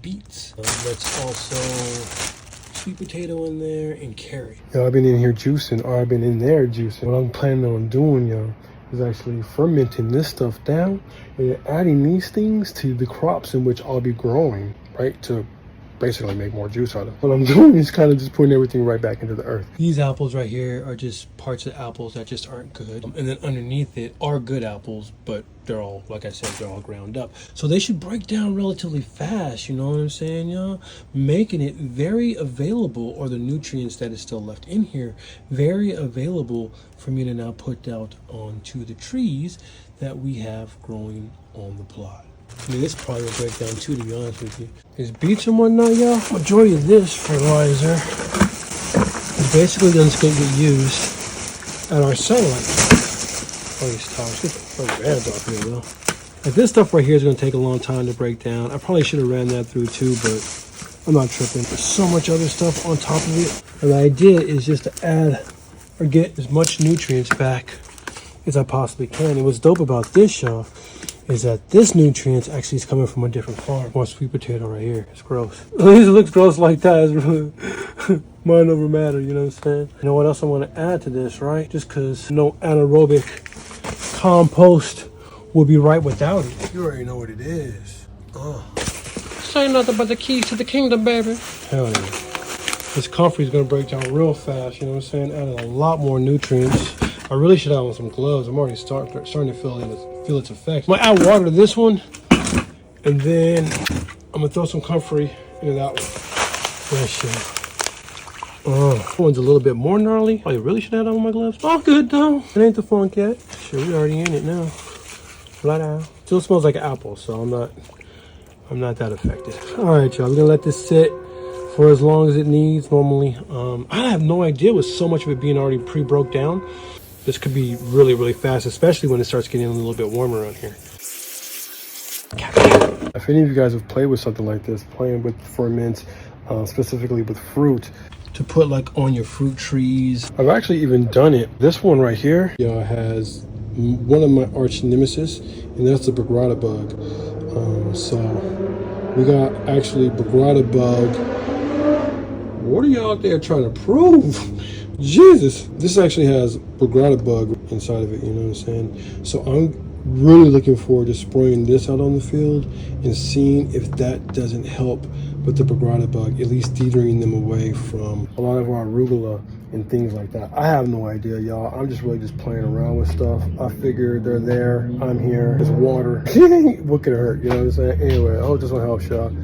beets. Let's also sweet potato in there and carrot. Yo, I've been in here juicing, or I've been in there juicing. What I'm planning on doing, yo, is actually fermenting this stuff down and adding these things to the crops in which I'll be growing, right? To basically make more juice out of it. What I'm doing is kind of just putting everything right back into the earth. These apples right here are just parts of apples that just aren't good. And then underneath it are good apples, but they're all, like I said, they're all ground up. So they should break down relatively fast, you know what I'm saying, y'all? Making it very available, or the nutrients that is still left in here, very available for me to now put out onto the trees that we have growing on the plot. I mean, this probably will break down too, to be honest with you. These beets and whatnot, y'all, majority of this fertilizer is basically just going to get used at our satellite. Oh, these towers, get the hands off here, though. Like, this stuff right here is going to take a long time to break down. I probably should have ran that through too, but I'm not tripping. There's so much other stuff on top of it. And the idea is just to add or get as much nutrients back as I possibly can. And what's dope about this, y'all, is that this nutrients actually is coming from a different farm. More sweet potato right here. It's gross. At least it looks gross like that. It's really mind over matter, you know what I'm saying? You know what else I want to add to this, right? Just because no anaerobic compost will be right without it. You already know what it is. Say nothing but the keys to the kingdom, baby. Hell yeah. This comfrey is going to break down real fast, you know what I'm saying? Adding a lot more nutrients. I really should have on some gloves. I'm already starting to feel its effects. I'm gonna add water to this one, and then I'm gonna throw some comfrey into that one. That shit. This one's a little bit more gnarly. I really should have on my gloves. Oh, good though. It ain't the funk yet. Shit, we already in it now. Flat out. Still smells like an apple, so I'm not that affected. All right, y'all. We're gonna let this sit for as long as it needs. Normally, I have no idea with so much of it being already pre-broke down. This could be really, really fast, especially when it starts getting a little bit warmer around here. If any of you guys have played with something like this, playing with ferments, specifically with fruit, to put like on your fruit trees. I've actually even done it. This one right here has one of my arch nemesis, and that's the Bagrata bug. So we got actually Bagrata bug. What are y'all out there trying to prove? Jesus, this actually has Bagrata bug inside of it, you know what I'm saying? So I'm really looking forward to spraying this out on the field and seeing if that doesn't help with the Bagrata bug, at least deterring them away from a lot of our arugula and things like that. I have no idea, y'all. I'm just really just playing around with stuff. I figure they're there, I'm here, it's water. What could it hurt, you know what I'm saying? Anyway, I hope this one helps y'all.